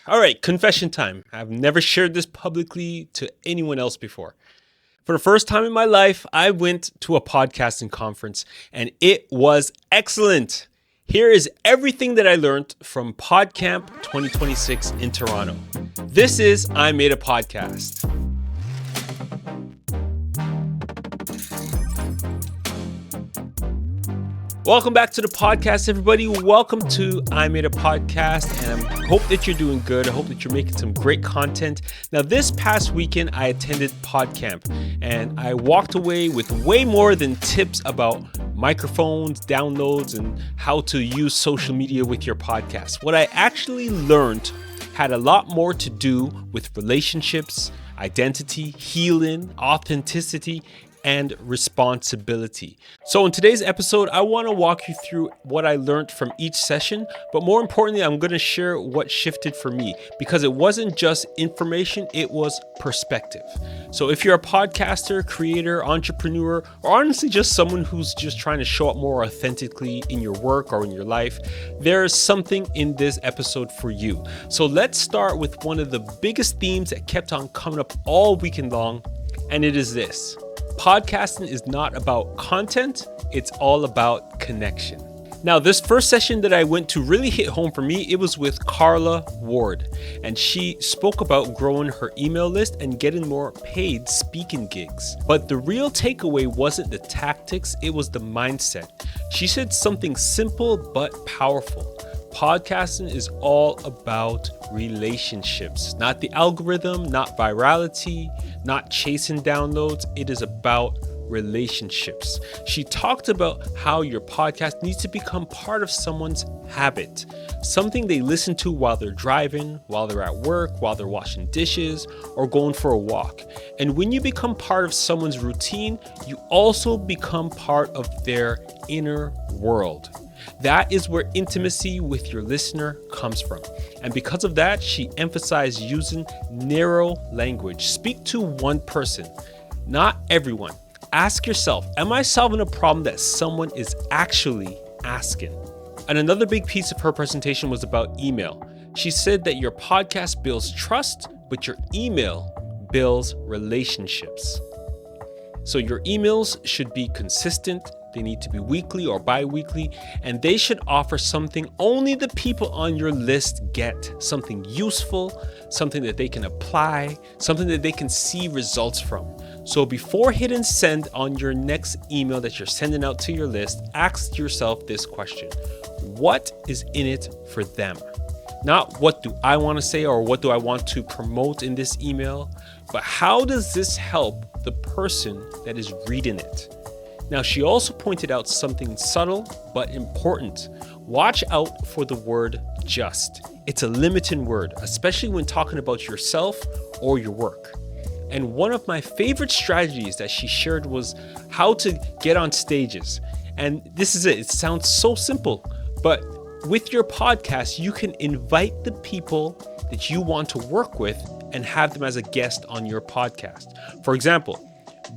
All right, confession time. I've never shared this publicly to anyone else before. For the first time in my life, I went to a podcasting conference and it was excellent. Here is everything that I learned from PodCamp 2026 in Toronto. This is I Made a Podcast. Welcome back to the podcast, everybody. Welcome to I Made a Podcast, and I hope that you're doing good. I hope that you're making some great content. Now, this past weekend, I attended PodCamp, and I walked away with way more than tips about microphones, downloads, and how to use social media with your podcast. What I actually learned had a lot more to do with relationships, identity, healing, authenticity, and responsibility. So in today's episode, I want to walk you through what I learned from each session, but more importantly, I'm going to share what shifted for me because it wasn't just information, it was perspective. So if you're a podcaster, creator, entrepreneur, or honestly just someone who's just trying to show up more authentically in your work or in your life, there's something in this episode for you. So let's start with one of the biggest themes that kept on coming up all weekend long, and it is this. Podcasting is not about content, it's all about connection. Now, this first session that I went to really hit home for me. It was with Carla Ward, and she spoke about growing her email list and getting more paid speaking gigs. But the real takeaway wasn't the tactics, it was the mindset. She said something simple but powerful. Podcasting is all about relationships, not the algorithm, not virality, not chasing downloads. It is about relationships. She talked about how your podcast needs to become part of someone's habit, something they listen to while they're driving, while they're at work, while they're washing dishes, or going for a walk. And when you become part of someone's routine, you also become part of their inner world. That is where intimacy with your listener comes from. And because of that, she emphasized using narrow language. Speak to one person, not everyone. Ask yourself, am I solving a problem that someone is actually asking? And another big piece of her presentation was about email. She said that your podcast builds trust, but your email builds relationships. So your emails should be consistent. They need to be weekly or bi-weekly, and they should offer something only the people on your list get. Something useful, something that they can apply, something that they can see results from. So before hitting send on your next email that you're sending out to your list, ask yourself this question. What is in it for them? Not what do I want to say or what do I want to promote in this email, but how does this help the person that is reading it? Now, she also pointed out something subtle but important. Watch out for the word just. It's a limiting word, especially when talking about yourself or your work. And one of my favorite strategies that she shared was how to get on stages. And this is it. It sounds so simple, but with your podcast, you can invite the people that you want to work with and have them as a guest on your podcast. For example,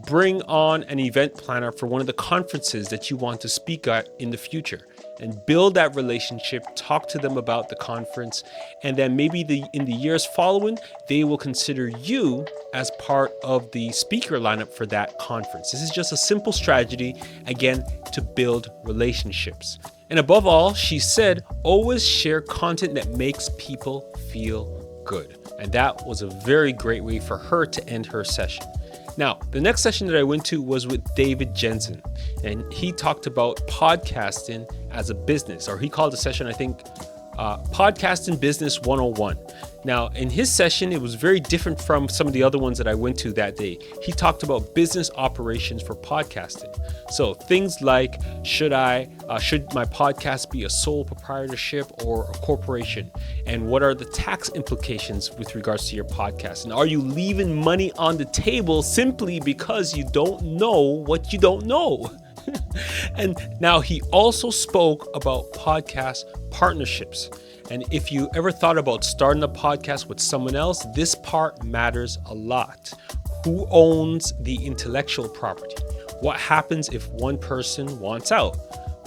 bring on an event planner for one of the conferences that you want to speak at in the future and build that relationship, talk to them about the conference, and then maybe in the years following, they will consider you as part of the speaker lineup for that conference. This is just a simple strategy, again, to build relationships. And above all, she said, always share content that makes people feel good. And that was a very great way for her to end her session. Now, the next session that I went to was with David Jensen, and he talked about podcasting as a business, or he called the session, I think, Podcasting Business 101. Now, in his session, it was very different from some of the other ones that I went to that day. He talked about business operations for podcasting. So things like, should my podcast be a sole proprietorship or a corporation? And what are the tax implications with regards to your podcast? And are you leaving money on the table simply because you don't know what you don't know? And now he also spoke about podcast partnerships. And if you ever thought about starting a podcast with someone else, this part matters a lot. Who owns the intellectual property? What happens if one person wants out?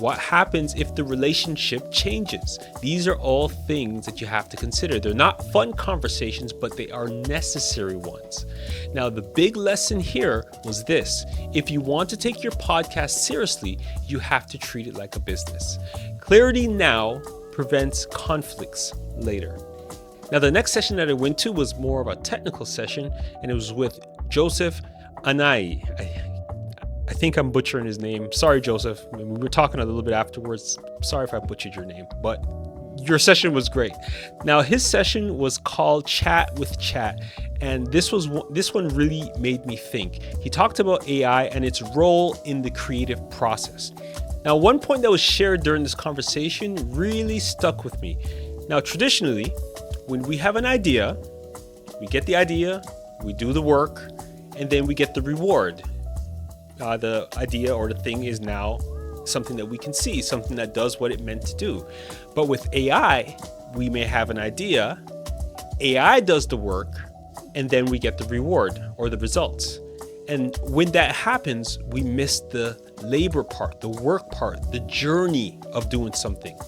What happens if the relationship changes? These are all things that you have to consider. They're not fun conversations, but they are necessary ones. Now, the big lesson here was this: if you want to take your podcast seriously, you have to treat it like a business. Clarity now prevents conflicts later. Now, the next session that I went to was more of a technical session, and it was with Joseph Ianni. I think I'm butchering his name. Sorry, Joseph. We were talking a little bit afterwards. Sorry if I butchered your name, but your session was great. Now, his session was called Chat with Chat, and this one really made me think. He talked about AI and its role in the creative process. Now, one point that was shared during this conversation really stuck with me. Now, traditionally, when we have an idea, we get the idea, we do the work, and then we get the reward. The idea or the thing is now something that we can see, something that does what it meant to do. But with AI, we may have an idea, AI does the work, and then we get the reward or the results. And when that happens, we miss the labor part, the work part, the journey of doing something.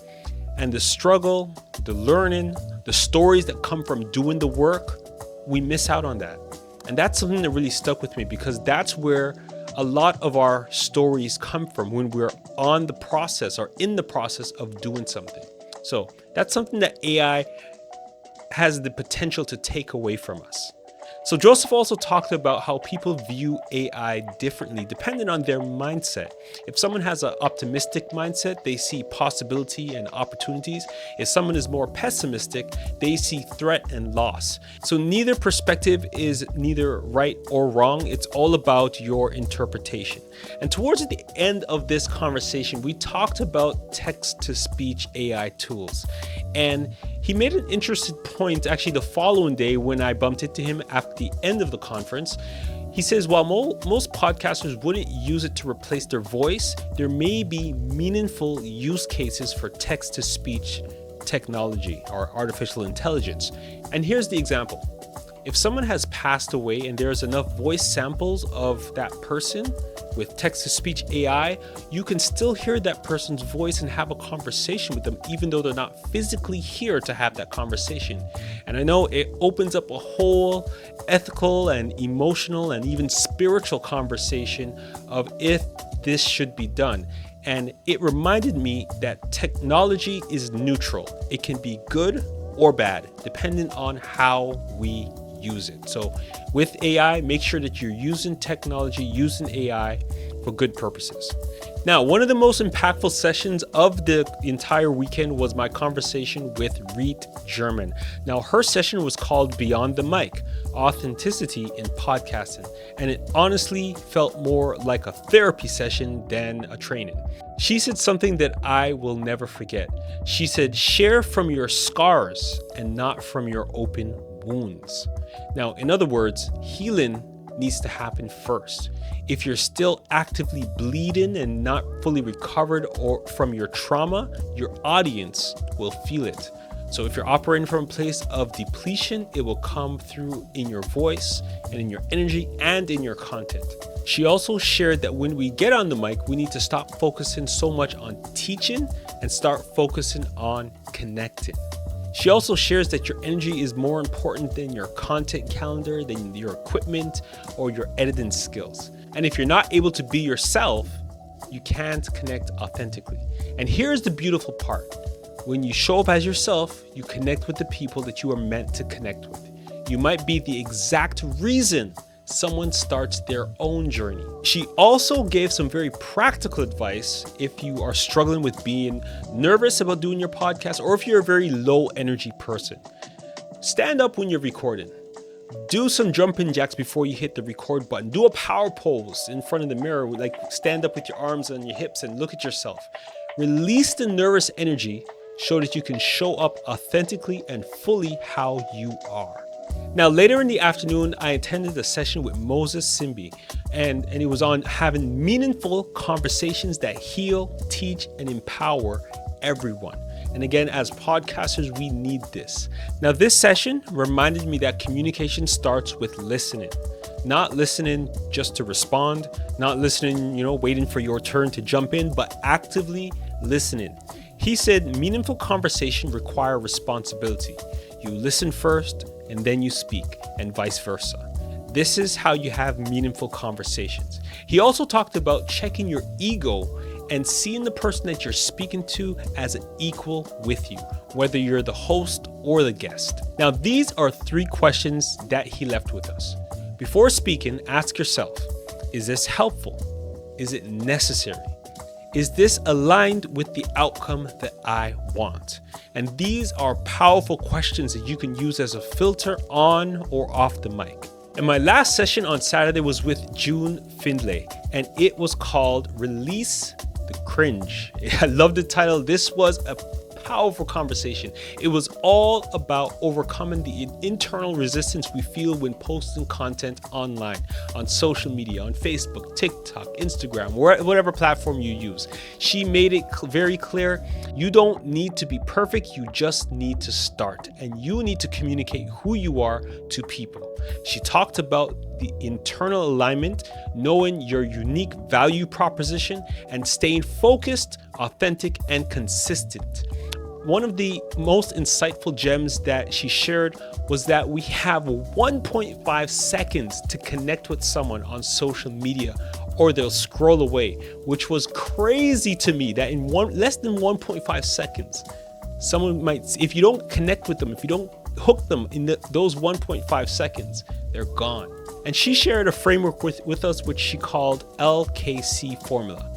And the struggle, the learning, the stories that come from doing the work, we miss out on that. And that's something that really stuck with me, because that's where a lot of our stories come from, when we're on the process or in the process of doing something. So that's something that AI has the potential to take away from us. So Joseph also talked about how people view AI differently depending on their mindset. If someone has an optimistic mindset, they see possibility and opportunities. If someone is more pessimistic, they see threat and loss. So neither perspective is neither right or wrong. It's all about your interpretation. And towards the end of this conversation, we talked about text-to-speech AI tools. And he made an interesting point actually the following day when I bumped into him at the end of the conference. He says, while most podcasters wouldn't use it to replace their voice, there may be meaningful use cases for text-to-speech technology or artificial intelligence. And here's the example. If someone has passed away and there's enough voice samples of that person with text-to-speech AI, you can still hear that person's voice and have a conversation with them, even though they're not physically here to have that conversation. And I know it opens up a whole ethical and emotional and even spiritual conversation of if this should be done. And it reminded me that technology is neutral. It can be good or bad, depending on how we use it. So with AI, make sure that you're using technology, using AI for good purposes. Now, one of the most impactful sessions of the entire weekend was my conversation with Reet German. Now, her session was called Beyond the Mic, Authenticity in Podcasting, and it honestly felt more like a therapy session than a training. She said something that I will never forget. She said, share from your scars and not from your open wounds. Now, in other words, healing needs to happen first. If you're still actively bleeding and not fully recovered or from your trauma, your audience will feel it. So if you're operating from a place of depletion, it will come through in your voice and in your energy and in your content. She also shared that when we get on the mic, we need to stop focusing so much on teaching and start focusing on connecting. She also shares that your energy is more important than your content calendar, than your equipment or your editing skills. And if you're not able to be yourself, you can't connect authentically. And here's the beautiful part. When you show up as yourself, you connect with the people that you are meant to connect with. You might be the exact reason someone starts their own journey. She also gave some very practical advice if you are struggling with being nervous about doing your podcast, or if you're a very low energy person. Stand up when you're recording. Do some jumping jacks before you hit the record button. Do a power pose in front of the mirror, like stand up with your arms on your hips and look at yourself. Release the nervous energy so that you can show up authentically and fully how you are. Now, later in the afternoon, I attended a session with Moses Simbi, and it was on having meaningful conversations that heal, teach, and empower everyone. And again, as podcasters, we need this. Now, this session reminded me that communication starts with listening. Not listening just to respond, not listening, waiting for your turn to jump in, but actively listening. He said meaningful conversation require responsibility. You listen first and then you speak, and vice versa. This is how you have meaningful conversations. He also talked about checking your ego and seeing the person that you're speaking to as an equal with you, whether you're the host or the guest. Now, these are 3 questions that he left with us. Before speaking, ask yourself, is this helpful? Is it necessary? Is this aligned with the outcome that I want? And these are powerful questions that you can use as a filter on or off the mic. And my last session on Saturday was with June Findlay, and it was called Release the Cringe. I love the title. This was a powerful conversation. It was all about overcoming the internal resistance we feel when posting content online, on social media, on Facebook, TikTok, Instagram, whatever platform you use. She made it very clear, you don't need to be perfect, you just need to start, and you need to communicate who you are to people. She talked about the internal alignment, knowing your unique value proposition, and staying focused, authentic, and consistent. One of the most insightful gems that she shared was that we have 1.5 seconds to connect with someone on social media, or they'll scroll away, which was crazy to me that in less than 1.5 seconds, someone might, if you don't connect with them, if you don't hook them in those 1.5 seconds, they're gone. And she shared a framework with us, which she called LKC formula.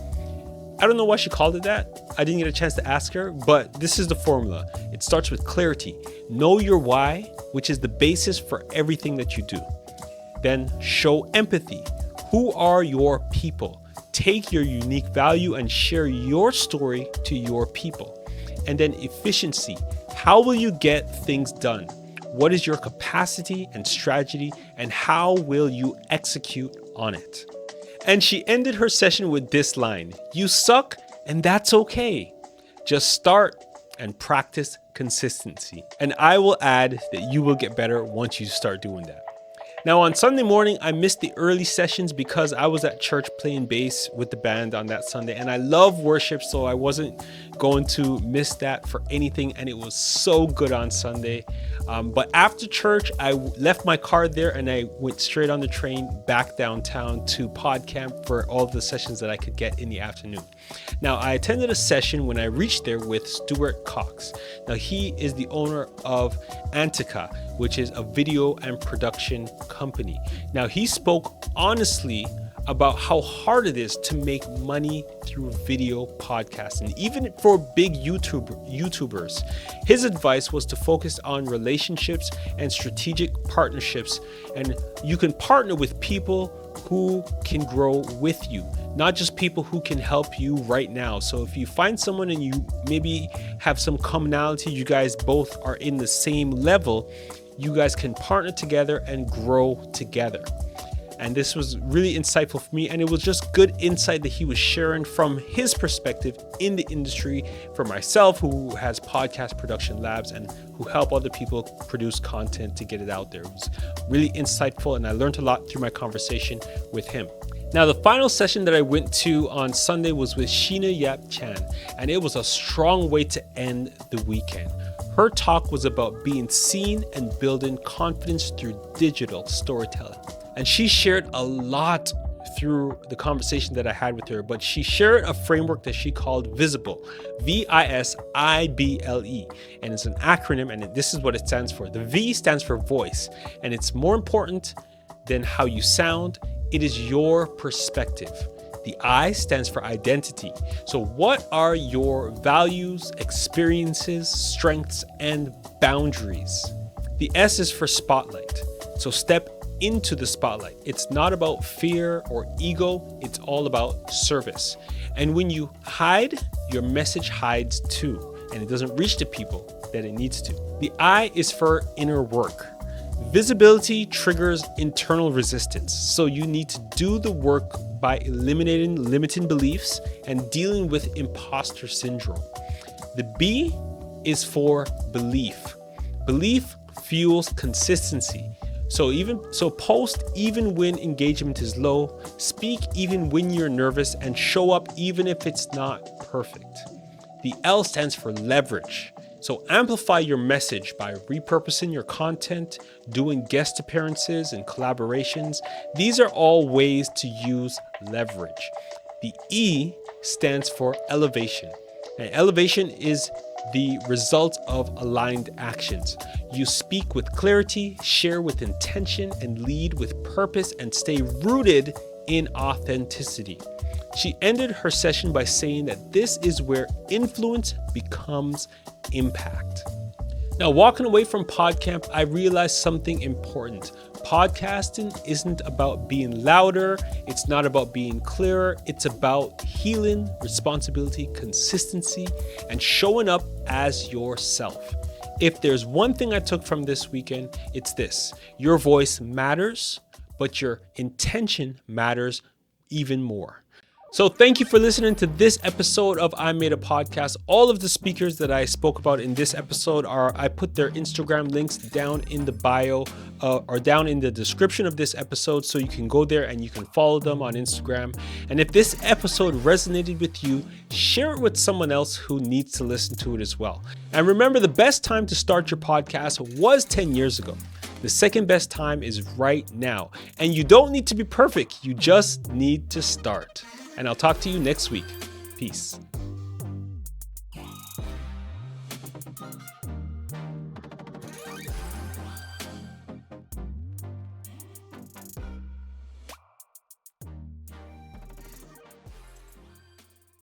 I don't know why she called it that. I didn't get a chance to ask her, but this is the formula. It starts with clarity. Know your why, which is the basis for everything that you do. Then show empathy. Who are your people? Take your unique value and share your story to your people. And then efficiency. How will you get things done? What is your capacity and strategy, and how will you execute on it? And she ended her session with this line: you suck, and that's okay. Just start and practice consistency. And I will add that you will get better once you start doing that. Now, on Sunday morning, I missed the early sessions because I was at church playing bass with the band on that Sunday. And I love worship, so I wasn't going to miss that for anything. And it was so good on Sunday. But after church, I left my car there and I went straight on the train back downtown to PodCamp for all of the sessions that I could get in the afternoon. Now, I attended a session when I reached there with Stuart Cox. Now, he is the owner of Antica, which is a video and production company. Now, he spoke honestly about how hard it is to make money through video podcasting, even for big YouTubers. His advice was to focus on relationships and strategic partnerships, and you can partner with people who can grow with you, not just people who can help you right now. So if you find someone and you maybe have some commonality, you guys both are in the same level, you guys can partner together and grow together. And this was really insightful for me, and it was just good insight that he was sharing from his perspective in the industry for myself, who has podcast production labs and who help other people produce content to get it out there. It was really insightful, and I learned a lot through my conversation with him. Now, the final session that I went to on Sunday was with Sheena Yap Chan, and it was a strong way to end the weekend. Her talk was about being seen and building confidence through digital storytelling. And she shared a lot through the conversation that I had with her, but she shared a framework that she called VISIBLE, VISIBLE, and it's an acronym, and this is what it stands for. The V stands for voice, and it's more important than how you sound. It is your perspective. The I stands for identity. So what are your values, experiences, strengths, and boundaries? The S is for spotlight. So step into the spotlight. It's not about fear or ego. It's all about service. And when you hide, your message hides too, and it doesn't reach the people that it needs to. The I is for inner work. Visibility triggers internal resistance. So you need to do the work by eliminating limiting beliefs and dealing with imposter syndrome. The B is for belief. Belief fuels consistency. So post even when engagement is low, speak even when you're nervous, and show up even if it's not perfect. The L stands for leverage. So amplify your message by repurposing your content, doing guest appearances and collaborations. These are all ways to use leverage. The E stands for elevation. And elevation is the result of aligned actions. You speak with clarity, share with intention, and lead with purpose, and stay rooted in authenticity. She ended her session by saying that this is where influence becomes impact. Now, walking away from PodCamp, I realized something important. Podcasting isn't about being louder. It's not about being clearer. It's about healing, responsibility, consistency, and showing up as yourself. If there's one thing I took from this weekend, it's this: your voice matters, but your intention matters even more. So thank you for listening to this episode of I Made a Podcast. All of the speakers that I spoke about in this episode I put their Instagram links down in the bio or down in the description of this episode, so you can go there and you can follow them on Instagram. And if this episode resonated with you, share it with someone else who needs to listen to it as well. And remember, the best time to start your podcast was 10 years ago. The second best time is right now. And you don't need to be perfect. You just need to start. And I'll talk to you next week. Peace.